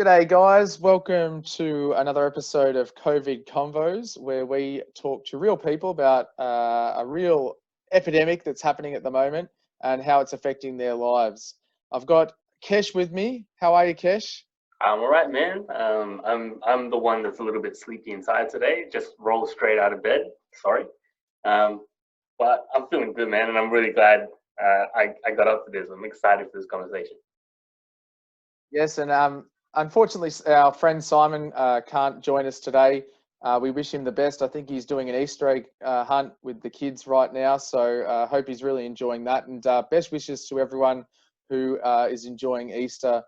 G'day guys, welcome to another episode of COVID Convos, where we talk to real people about a real epidemic that's happening at the moment and how it's affecting their lives. I've got Kesh with me. How are you, Kesh? I'm all right, man. I'm the one that's a little bit sleepy inside today. Just rolled straight out of bed. Sorry, but I'm feeling good, man, and I'm really glad I got up for this. I'm excited for this conversation. Yes, and unfortunately, our friend Simon can't join us today. We wish him the best. I think he's doing an Easter egg hunt with the kids right now, so hope he's really enjoying that. And best wishes to everyone who is enjoying Easter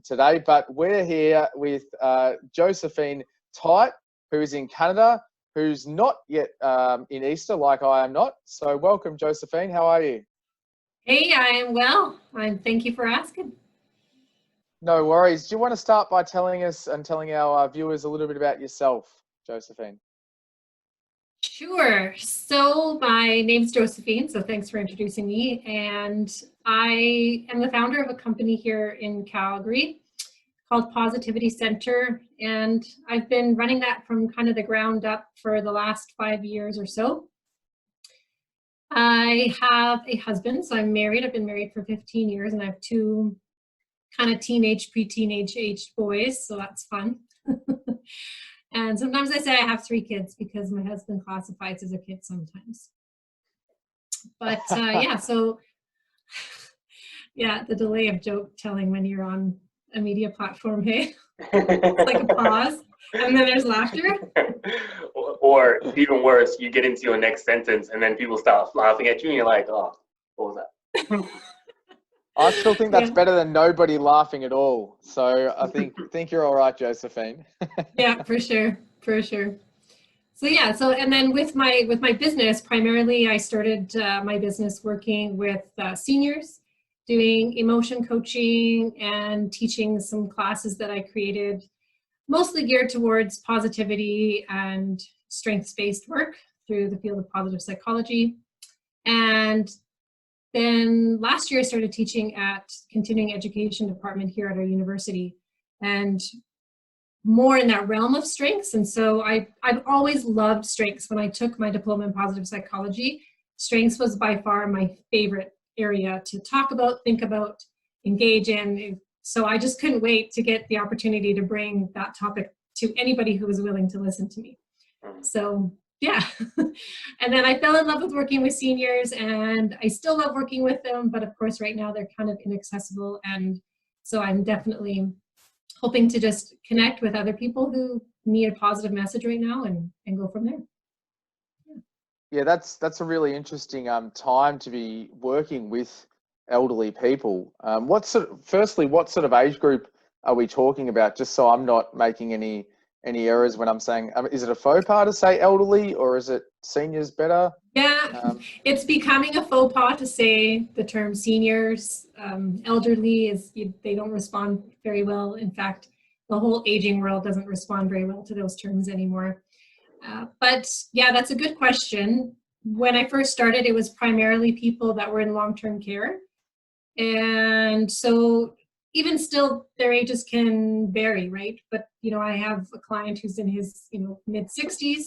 today. But we're here with Josephine Tite, who is in Canada, who's not yet in Easter like I am not. So welcome, Josephine. How are you? Hey, I am well. Thank you for asking. No worries. Do you want to start by telling us and telling our viewers a little bit about yourself, Josephine? Sure. So my name's Josephine, so thanks for introducing me. And I am the founder of a company here in Calgary called Positivity Center. And I've been running that from kind of the ground up for the last 5 years or so. I have a husband, so I'm married. I've been married for 15 years and I have two kind of teenage, pre-teenage aged boys, so that's fun. And sometimes I say I have 3 kids because my husband classifies as a kid sometimes. But yeah, so yeah, the delay of joke telling when you're on a media platform, hey? It's like a pause and then there's laughter. Or even worse, you get into your next sentence and then people start laughing at you and you're like, oh, what was that? I still think that's better than nobody laughing at all. So I think you're all right, Josephine. Yeah, for sure. So yeah, and then with my business, primarily I started my business working with seniors, doing emotion coaching and teaching some classes that I created, mostly geared towards positivity and strengths-based work through the field of positive psychology. And then last year I started teaching at continuing education department here at our university, and more in that realm of strengths. And so I've always loved strengths. When I took my diploma in positive psychology, strengths was by far my favorite area to talk about, think about, engage in. So I just couldn't wait to get the opportunity to bring that topic to anybody who was willing to listen to me. So yeah. And then I fell in love with working with seniors, and I still love working with them, but of course right now they're kind of inaccessible. And so I'm definitely hoping to just connect with other people who need a positive message right now and go from there. Yeah, that's a really interesting time to be working with elderly people. What sort of age group are we talking about? Just so I'm not making any errors when I'm saying, is it a faux pas to say elderly, or is it seniors better? Yeah, it's becoming a faux pas to say the term seniors. Elderly they don't respond very well. In fact, the whole aging world doesn't respond very well to those terms anymore. But yeah, that's a good question. When I first started, it was primarily people that were in long-term care. And so even still, their ages can vary, right? But, I have a client who's in his, mid-60s,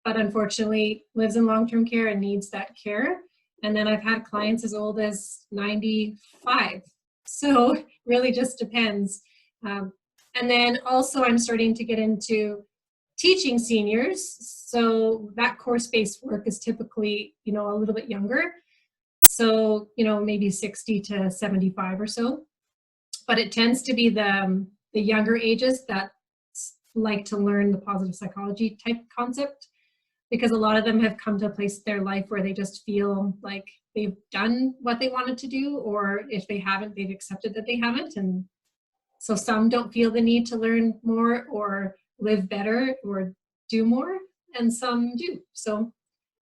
but unfortunately lives in long-term care and needs that care. And then I've had clients as old as 95. So really just depends. And then also I'm starting to get into teaching seniors. So that course-based work is typically, a little bit younger. So, maybe 60 to 75 or so. But it tends to be the younger ages that like to learn the positive psychology type concept, because a lot of them have come to a place in their life where they just feel like they've done what they wanted to do, or if they haven't, they've accepted that they haven't. And so some don't feel the need to learn more or live better or do more, and some do. So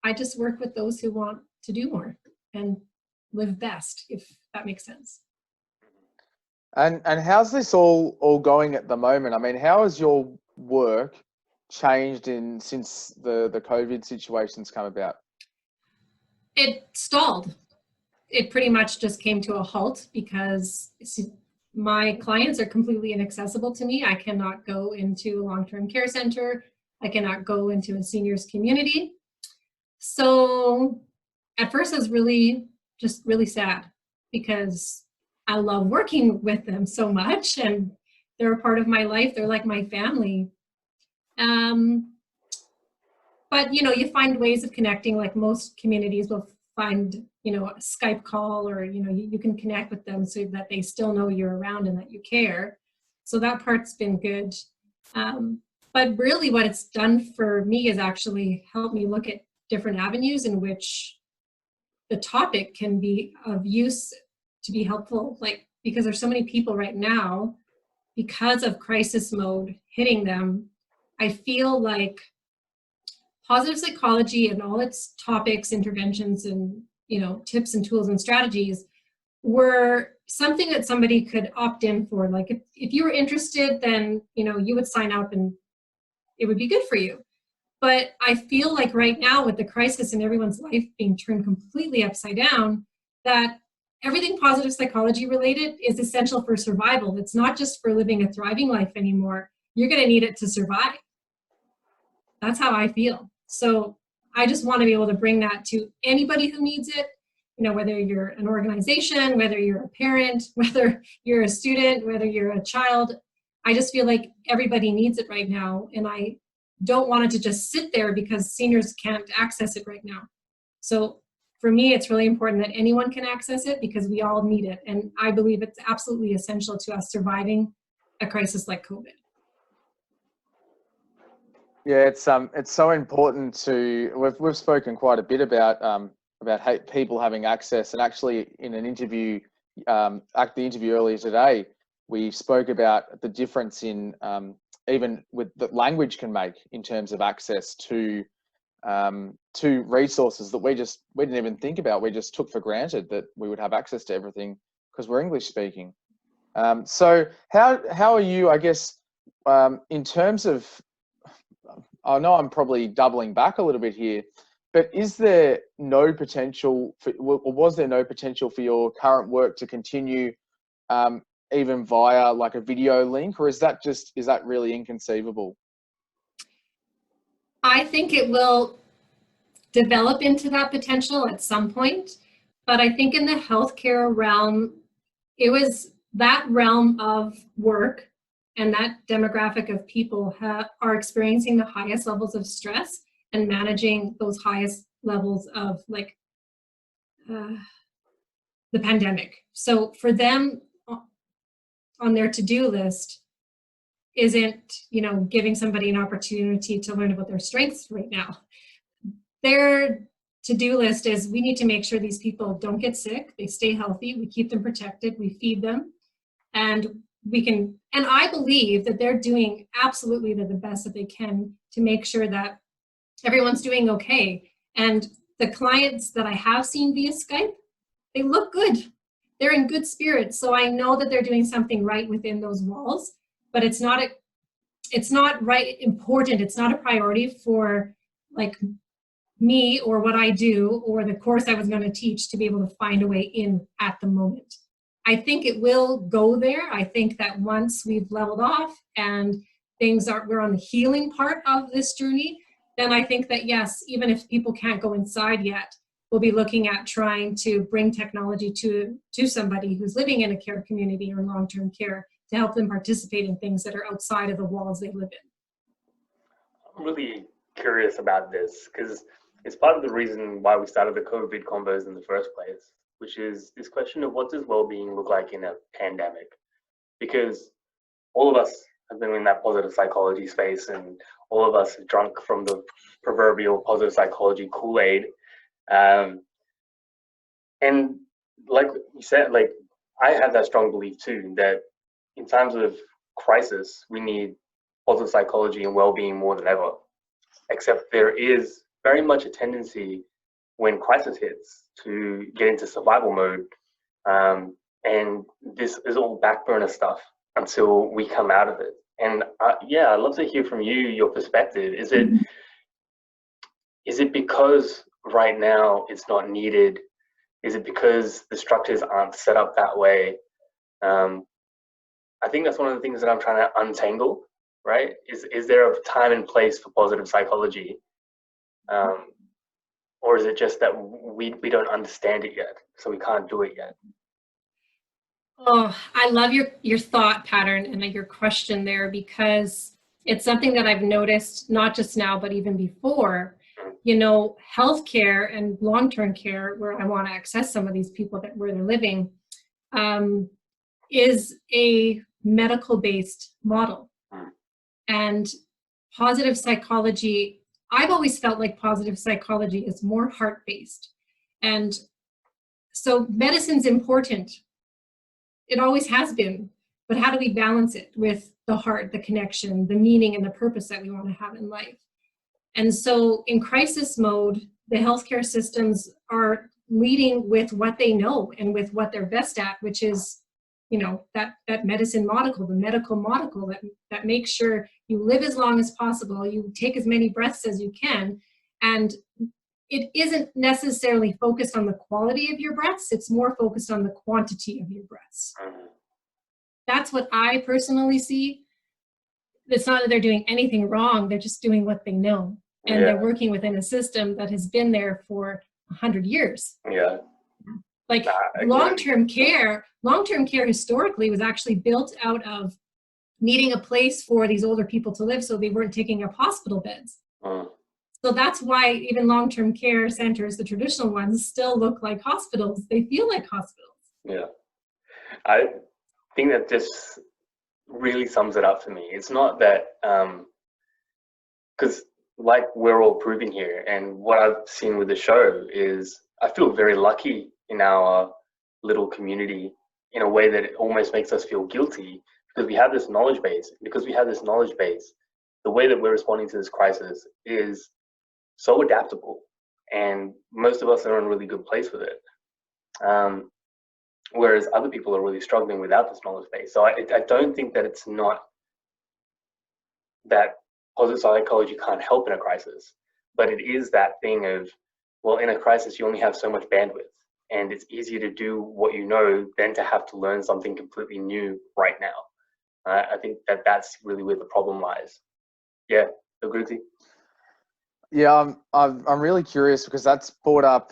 I just work with those who want to do more and live best, if that makes sense. And how's this all going at the moment? I mean, how has your work changed since the COVID situation's come about? It stalled. It pretty much just came to a halt because my clients are completely inaccessible to me. I cannot go into a long-term care center. I cannot go into a seniors community. So at first I was really sad because I love working with them so much and they're a part of my life. They're like my family. But you find ways of connecting, like most communities will find, a Skype call, or, you can connect with them so that they still know you're around and that you care. So that part's been good. But really what it's done for me is actually helped me look at different avenues in which the topic can be of use to be helpful, like, because there's so many people right now, because of crisis mode hitting them. I feel like positive psychology and all its topics, interventions, and tips and tools and strategies were something that somebody could opt in for. Like if you were interested, then you would sign up and it would be good for you. But I feel like right now, with the crisis and everyone's life being turned completely upside down, that everything positive psychology related is essential for survival. It's not just for living a thriving life anymore. You're going to need it to survive. That's how I feel. So I just want to be able to bring that to anybody who needs it, whether you're an organization, whether you're a parent, whether you're a student, whether you're a child. I just feel like everybody needs it right now. And I don't want it to just sit there because seniors can't access it right now. So for me, it's really important that anyone can access it because we all need it. And I believe it's absolutely essential to us surviving a crisis like COVID. Yeah, it's so important to. We've spoken quite a bit about people having access, and actually in an interview, the interview earlier today, we spoke about the difference in even with that language can make in terms of access to resources that we didn't even think about. We just took for granted that we would have access to everything because we're English speaking. So how are you, I guess, in terms of, I know I'm probably doubling back a little bit here, but is there no potential for, or was there no potential for your current work to continue even via like a video link, or is that really inconceivable? I think it will develop into that potential at some point, but I think in the healthcare realm, it was that realm of work and that demographic of people are experiencing the highest levels of stress and managing those highest levels of the pandemic. So for them, on their to-do list isn't, giving somebody an opportunity to learn about their strengths right now. Their to-do list is, we need to make sure these people don't get sick, they stay healthy, we keep them protected, we feed them, and I believe that they're doing absolutely the best that they can to make sure that everyone's doing okay. And the clients that I have seen via Skype, they look good. They're in good spirits. So I know that they're doing something right within those walls, but it's not important. It's not a priority for like me or what I do or the course I was going to teach to be able to find a way in at the moment. I think it will go there. I think that once we've leveled off and we're on the healing part of this journey, then I think that yes, even if people can't go inside yet, we'll be looking at trying to bring technology to somebody who's living in a care community or long-term care to help them participate in things that are outside of the walls they live in. I'm really curious about this because it's part of the reason why we started the COVID Convos in the first place, which is this question of what does well-being look like in a pandemic? Because all of us have been in that positive psychology space and all of us have drunk from the proverbial positive psychology Kool-Aid. And like you said, like I have that strong belief too, that in times of crisis, we need positive psychology and well-being more than ever. Except there is very much a tendency when crisis hits to get into survival mode. And this is all back burner stuff until we come out of it. And yeah, I'd love to hear from you, your perspective. Is it because right now it's not needed? Is it because the structures aren't set up that way? I think that's one of the things that I'm trying to untangle, right? Is there a time and place for positive psychology? Or is it just that we don't understand it yet, so we can't do it yet? Oh, I love your thought pattern and your question there, because it's something that I've noticed not just now, but even before. You know, healthcare and long-term care, where I want to access some of these people that where they're living, is a medical-based model. And positive psychology, I've always felt like positive psychology is more heart-based. And so medicine's important. It always has been. But how do we balance it with the heart, the connection, the meaning, and the purpose that we want to have in life? And so in crisis mode, the healthcare systems are leading with what they know and with what they're best at, which is, you know, that medicine monocle, the medical monocle that makes sure you live as long as possible, you take as many breaths as you can. And it isn't necessarily focused on the quality of your breaths, it's more focused on the quantity of your breaths. That's what I personally see. It's not that they're doing anything wrong, they're just doing what they know. And they're working within a system that has been there for 100 years. Yeah. Like long-term care historically was actually built out of needing a place for these older people to live so they weren't taking up hospital beds. So that's why even long-term care centers, the traditional ones, still look like hospitals. They feel like hospitals. Yeah. I think that this really sums it up for me. It's not that, because like we're all proving here, and what I've seen with the show is I feel very lucky in our little community in a way that it almost makes us feel guilty because we have this knowledge base. Because we have this knowledge base, the way that we're responding to this crisis is so adaptable, and most of us are in a really good place with it. Whereas other people are really struggling without this knowledge base. So I don't think that it's not that positive psychology can't help in a crisis, but it is that thing of, well, in a crisis, you only have so much bandwidth, and it's easier to do what you know than to have to learn something completely new right now. I think that that's really where the problem lies. Yeah, Agruti? Yeah, I'm really curious because that's brought up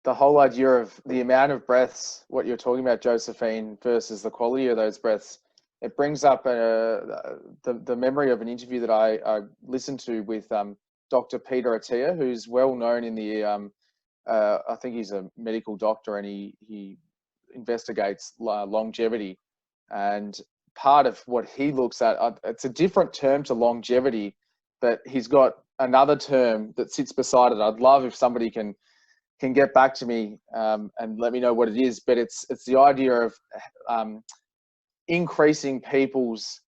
the whole idea of the amount of breaths, what you're talking about, Josephine, versus the quality of those breaths. It brings up the memory of an interview that I listened to with Dr. Peter Attia, who's well known in the, I think he's a medical doctor, and he investigates longevity. And part of what he looks at, it's a different term to longevity, but he's got another term that sits beside it. I'd love if somebody can get back to me and let me know what it is, but it's the idea of increasing people's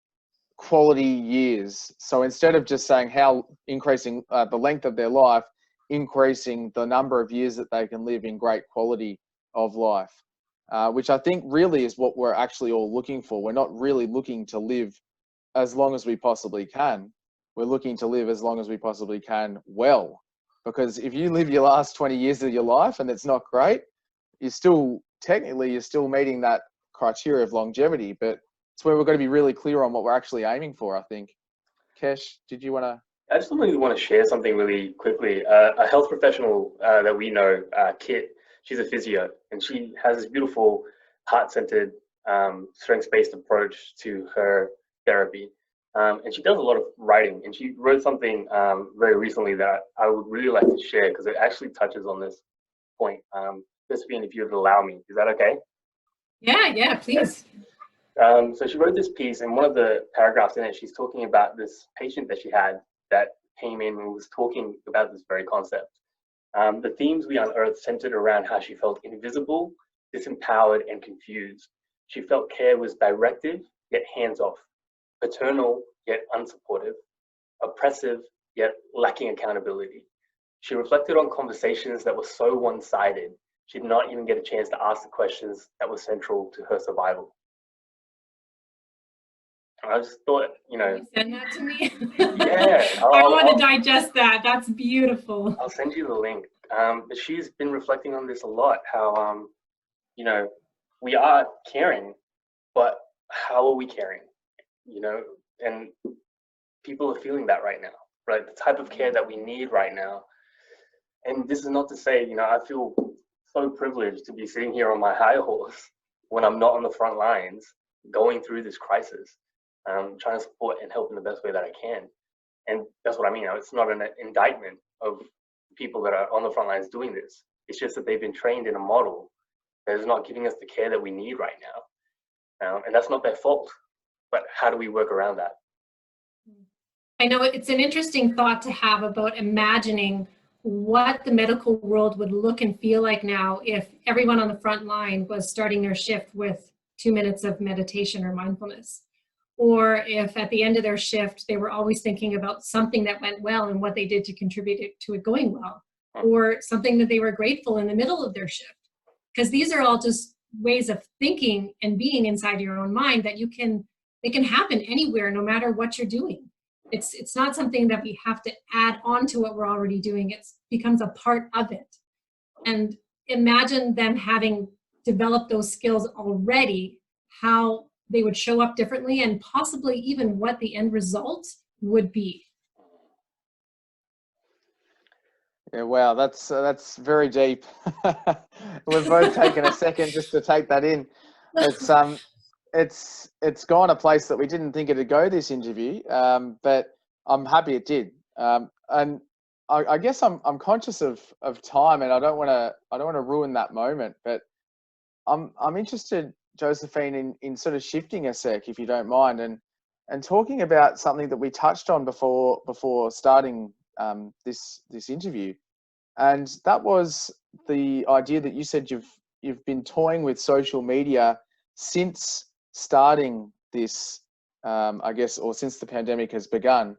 quality years. So instead of just saying how increasing the length of their life, increasing the number of years that they can live in great quality of life, which I think really is what we're actually all looking for. We're not really looking to live as long as we possibly can. We're looking to live as long as we possibly can well. Because if you live your last 20 years of your life and it's not great, you're still meeting that criteria of longevity, but it's where we're going to be really clear on what we're actually aiming for, I think. Kesh, did you want to? I just really want to share something really quickly. A health professional that we know, Kit, she's a physio, and she has this beautiful heart-centered, strengths-based approach to her therapy. And she does a lot of writing, and she wrote something very recently that I would really like to share because it actually touches on this point. Josephine, if you would allow me, is that okay? Yeah, please. So she wrote this piece, and one of the paragraphs in it, she's talking about this patient that she had that came in and was talking about this very concept. The themes we unearthed centered around how she felt invisible, disempowered, and confused. She felt care was directive, yet hands-off, paternal, yet unsupportive, oppressive, yet lacking accountability. She reflected on conversations that were so one-sided, she did not even get a chance to ask the questions that were central to her survival. I just thought, you know. You send that to me? Yeah. I want to digest that. That's beautiful. I'll send you the link. But she's been reflecting on this a lot, how, you know, we are caring, but how are we caring? You know, and people are feeling that right now, right? The type of care that we need right now. And this is not to say, you know, I feel so privileged to be sitting here on my high horse when I'm not on the front lines going through this crisis, trying to support and help in the best way that I can. And that's what I mean. It's not an indictment of people that are on the front lines doing this. It's just that they've been trained in a model that is not giving us the care that we need right now. And that's not their fault. But how do we work around that? I know it's an interesting thought to have about imagining what the medical world would look and feel like now if everyone on the front line was starting their shift with 2 minutes of meditation or mindfulness. Or if at the end of their shift, they were always thinking about something that went well and what they did to contribute to it going well, or something that they were grateful in the middle of their shift. Because these are all just ways of thinking and being inside your own mind that they can happen anywhere, no matter what you're doing. It's not something that we have to add on to what we're already doing. It becomes a part of it. And imagine them having developed those skills already, how they would show up differently, and possibly even what the end result would be. Yeah, wow, that's very deep. We've both taken a second just to take that in. It's gone a place that we didn't think it'd go, this interview, but I'm happy it did. And I guess I'm conscious of time, and I don't want to ruin that moment. But I'm interested, Josephine, in sort of shifting a sec, if you don't mind, and talking about something that we touched on before starting this interview, and that was the idea that you said you've been toying with social media since starting this, I guess, or since the pandemic has begun.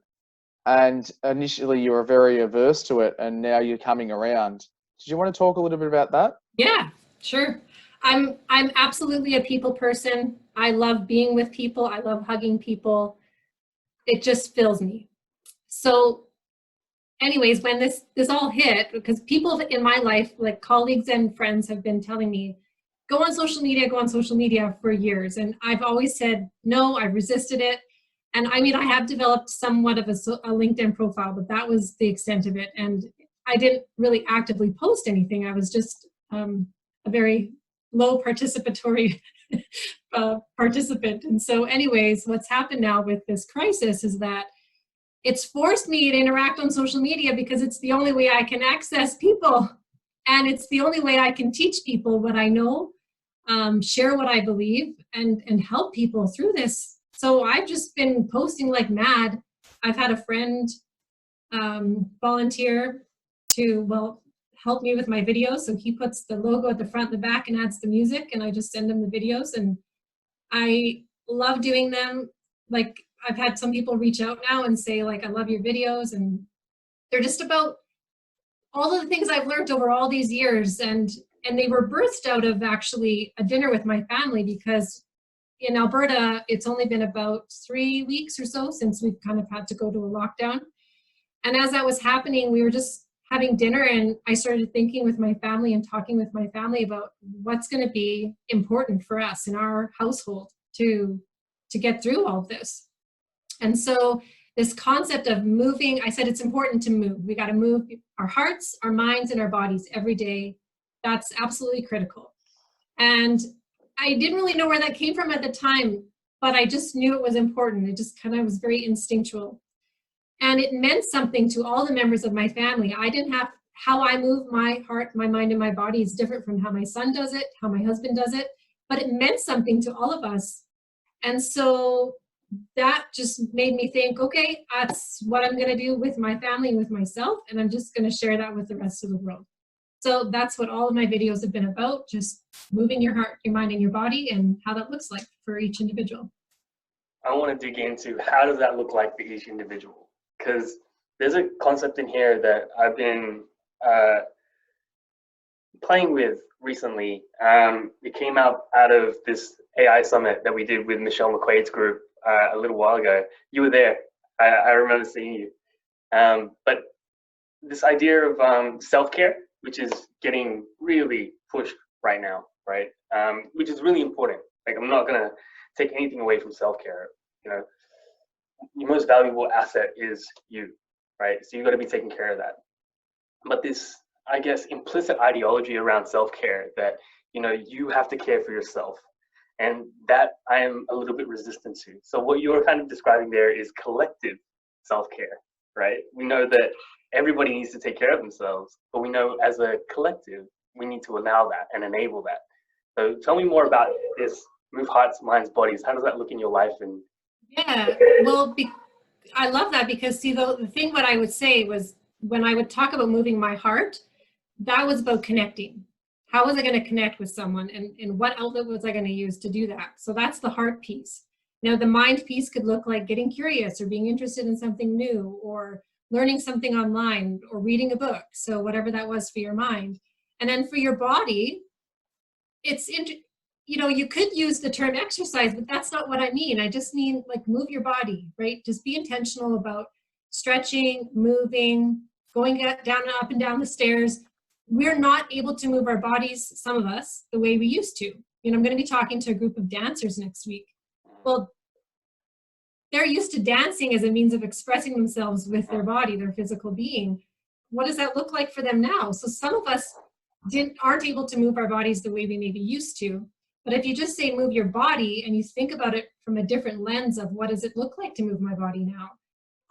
And initially you were very averse to it, and now you're coming around. Did you want to talk a little bit about that? Yeah, sure. I'm absolutely a people person. I love being with people. I love hugging people. It just fills me. So anyways, when this all hit, because people in my life, like colleagues and friends, have been telling me, go on social media for years. And I've always said, no, I've resisted it. And I mean, I have developed somewhat of a LinkedIn profile, but that was the extent of it. And I didn't really actively post anything. I was just a very low participatory participant. And so anyways, what's happened now with this crisis is that it's forced me to interact on social media, because it's the only way I can access people. And it's the only way I can teach people what I know, share what I believe, and help people through this. So I've just been posting like mad. I've had a friend volunteer to, help me with my videos. So he puts the logo at the front and the back and adds the music, and I just send him the videos. And I love doing them. Like, I've had some people reach out now and say, like, I love your videos. And they're just about all of the things I've learned over all these years. And they were birthed out of actually a dinner with my family, because in Alberta, it's only been about 3 weeks or so since we've kind of had to go to a lockdown. And as that was happening, we were just having dinner, and I started thinking with my family and talking with my family about what's going to be important for us in our household to get through all of this. And so this concept of moving, I said it's important to move. We got to move our hearts, our minds, and our bodies every day. That's absolutely critical. And I didn't really know where that came from at the time, but I just knew it was important. It just kind of was very instinctual. And it meant something to all the members of my family. I didn't have, how I move my heart, my mind, and my body is different from how my son does it, how my husband does it, but it meant something to all of us. And so that just made me think, okay, that's what I'm going to do with my family and with myself, and I'm just going to share that with the rest of the world. So that's what all of my videos have been about, just moving your heart, your mind, and your body, and how that looks like for each individual. I want to dig into, how does that look like for each individual? Because there's a concept in here that I've been playing with recently. It came out of this AI summit that we did with Michelle McQuaid's group a little while ago. You were there. I remember seeing you. But this idea of self-care, which is getting really pushed right now, right? Which is really important. Like, I'm not gonna take anything away from self-care. You know, your most valuable asset is you, right? So you got to be taking care of that. But this, I guess, implicit ideology around self-care that, you know, you have to care for yourself, and that I am a little bit resistant to. So what you're kind of describing there is collective self-care, right? We know that everybody needs to take care of themselves, but we know as a collective, we need to allow that and enable that. So tell me more about this move hearts, minds, bodies. How does that look in your life? And Yeah, well, I love that because see, the thing what I would say was when I would talk about moving my heart, that was about connecting. How was I going to connect with someone, and what outlet was I going to use to do that? So that's the heart piece. Now, the mind piece could look like getting curious or being interested in something new or learning something online or reading a book. So whatever that was for your mind. And then for your body, you know, you could use the term exercise, but that's not what I mean. I just mean like move your body, right? Just be intentional about stretching, moving, going down and up and down the stairs. We're not able to move our bodies, some of us, the way we used to. You know, I'm going to be talking to a group of dancers next week. Well, they're used to dancing as a means of expressing themselves with their body, their physical being. What does that look like for them now? So some of us aren't able to move our bodies the way we maybe used to. But if you just say move your body and you think about it from a different lens of what does it look like to move my body now,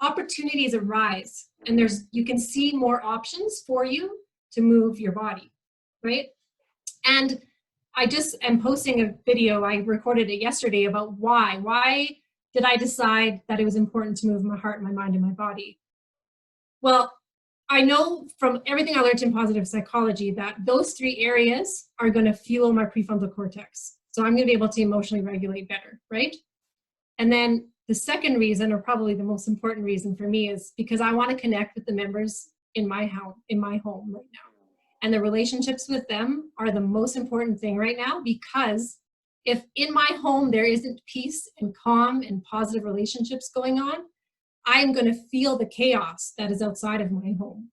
opportunities arise and you can see more options for you to move your body, right? And I just am posting a video, I recorded it yesterday, about why did I decide that it was important to move my heart, my mind, and my body? Well, I know from everything I learned in positive psychology that those three areas are going to fuel my prefrontal cortex. So I'm going to be able to emotionally regulate better, right? And then the second reason, or probably the most important reason for me, is because I want to connect with the members in my home right now. And the relationships with them are the most important thing right now, because if in my home there isn't peace and calm and positive relationships going on, I'm going to feel the chaos that is outside of my home.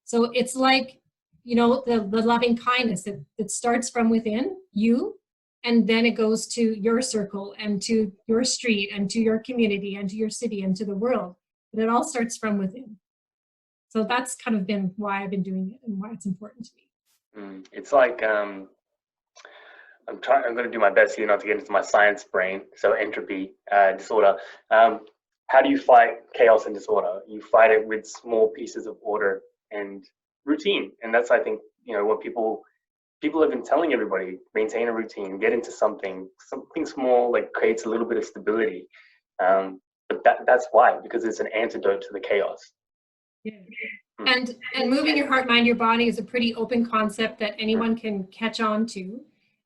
So it's like, you know, the loving kindness that starts from within you, and then it goes to your circle and to your street and to your community and to your city and to the world. But it all starts from within. So that's kind of been why I've been doing it and why it's important to me. It's like, I'm going to do my best here not to get into my science brain. So entropy disorder. How do you fight chaos and disorder? You fight it with small pieces of order and routine. And that's, I think, you know, what people have been telling everybody: maintain a routine, get into something small, like creates a little bit of stability. But that's why, because it's an antidote to the chaos. Yeah. And moving your heart, mind, your body is a pretty open concept that anyone can catch on to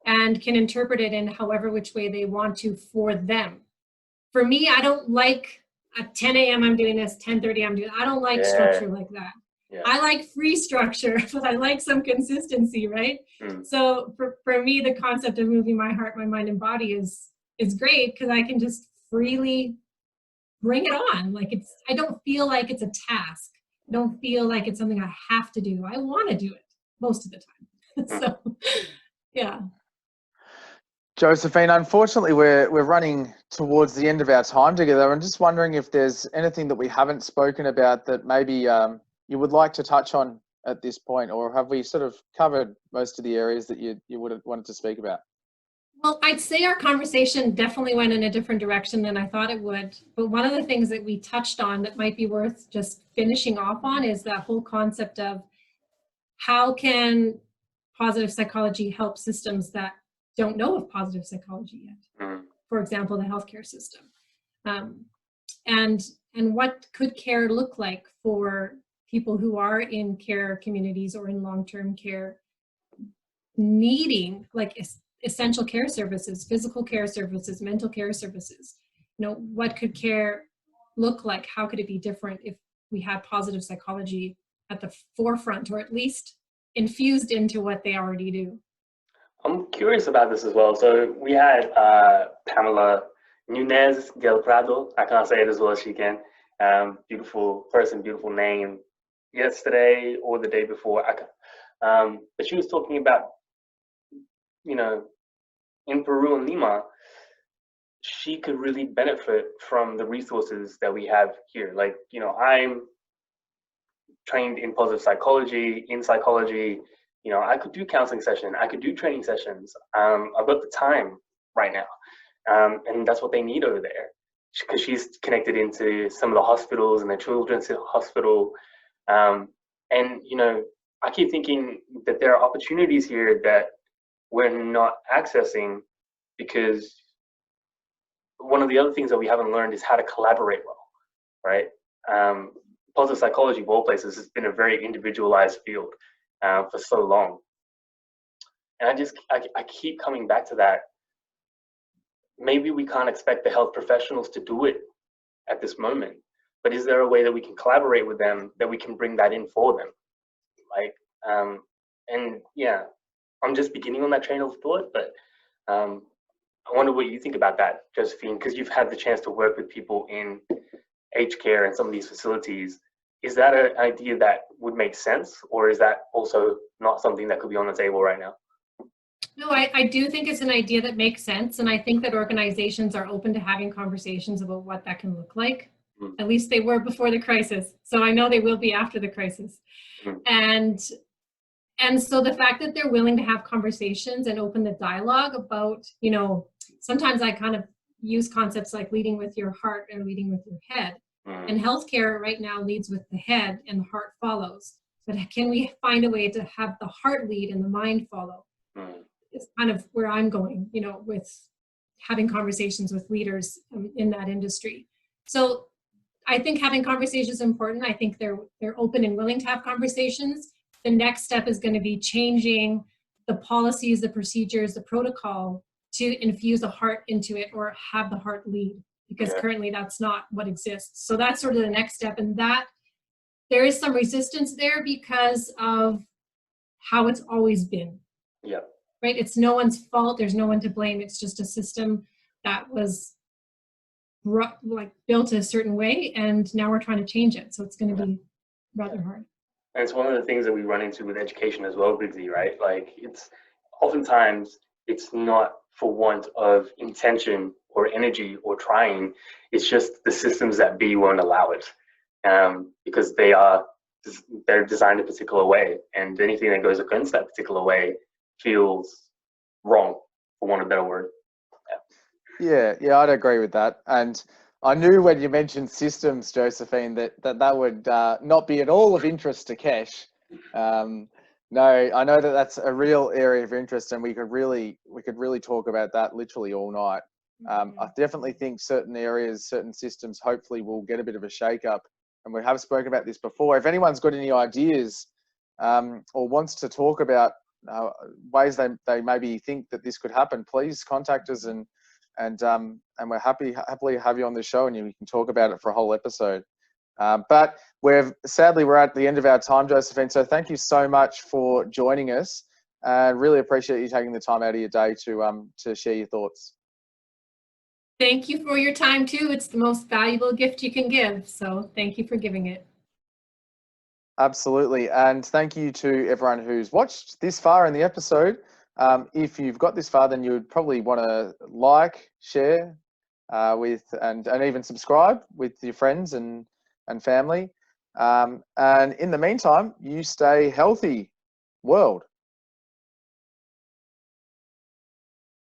and can interpret it in however which way they want to for them. For me, I don't like at 10 a.m. I'm doing this, 10:30 I'm doing. I don't like structure like that. Yeah. I like free structure, but I like some consistency, right? So for me, the concept of moving my heart, my mind, and body is great, because I can just freely bring it on. Like I don't feel like it's a task. I don't feel like it's something I have to do. I want to do it most of the time. So, yeah. Josephine, unfortunately, we're running towards the end of our time together. I'm just wondering if there's anything that we haven't spoken about that maybe you would like to touch on at this point, or have we sort of covered most of the areas that you would have wanted to speak about? Well, I'd say our conversation definitely went in a different direction than I thought it would. But one of the things that we touched on that might be worth just finishing off on is that whole concept of how can positive psychology help systems that don't know of positive psychology yet. For example, the healthcare system. And what could care look like for people who are in care communities or in long-term care, needing like essential care services, physical care services, mental care services. You know, what could care look like? How could it be different if we had positive psychology at the forefront, or at least infused into what they already do? I'm curious about this as well. So we had Pamela Nunez del Prado. I can't say it as well as she can. Beautiful person, beautiful name. Yesterday or the day before, but she was talking about, you know, in Peru and Lima, she could really benefit from the resources that we have here. Like, you know, I'm trained in positive psychology, in psychology. You know, I could do counseling session, I could do training sessions. I've got the time right now, and that's what they need over there, because she's connected into some of the hospitals and the children's hospital. And you know, I keep thinking that there are opportunities here that we're not accessing, because one of the other things that we haven't learned is how to collaborate well, right? Positive psychology, of all places, has been a very individualized field for so long. And I keep coming back to that. Maybe we can't expect the health professionals to do it at this moment, but is there a way that we can collaborate with them, that we can bring that in for them? Like, and yeah, I'm just beginning on that train of thought, but I wonder what you think about that, Josephine, because you've had the chance to work with people in aged care and some of these facilities. Is that an idea that would make sense, or is that also not something that could be on the table right now? No, I do think it's an idea that makes sense. And I think that organizations are open to having conversations about what that can look like. Mm. At least they were before the crisis. So I know they will be after the crisis. Mm. And so the fact that they're willing to have conversations and open the dialogue about, you know, sometimes I kind of use concepts like leading with your heart and leading with your head. Mm. And healthcare right now leads with the head and the heart follows. But can we find a way to have the heart lead and the mind follow? Mm. It's kind of where I'm going, you know, with having conversations with leaders in that industry. So I think having conversations is important. I think they're open and willing to have conversations. The next step is going to be changing the policies, the procedures, the protocol to infuse the heart into it, or have the heart lead, because currently that's not what exists. So that's sort of the next step, and that there is some resistance there because of how it's always been. Yeah. Right? It's no one's fault. There's no one to blame. It's just a system that was like built a certain way, and now we're trying to change it. So it's going to be rather hard. And it's one of the things that we run into with education as well, Biggsy, right? Like, it's oftentimes it's not for want of intention or energy or trying. It's just the systems that be won't allow it, because they're designed a particular way, and anything that goes against that particular way feels wrong, for want of a better word. Yeah, I'd agree with that. And I knew when you mentioned systems, Josephine, that would not be at all of interest to Kesh. No, I know that's a real area of interest, and we could really talk about that literally all night. I definitely think certain areas, certain systems, hopefully will get a bit of a shake-up. And we have spoken about this before. If anyone's got any ideas or wants to talk about ways they maybe think that this could happen, please contact us, and we're happily have you on the show, and we can talk about it for a whole episode. But we're at the end of our time, Josephine. So thank you so much for joining us. Really appreciate you taking the time out of your day to share your thoughts. Thank you for your time too. It's the most valuable gift you can give. So thank you for giving it. Absolutely. And thank you to everyone who's watched this far in the episode. If you've got this far, then you would probably want to like, share and even subscribe with your friends and family. And in the meantime, you stay healthy, world.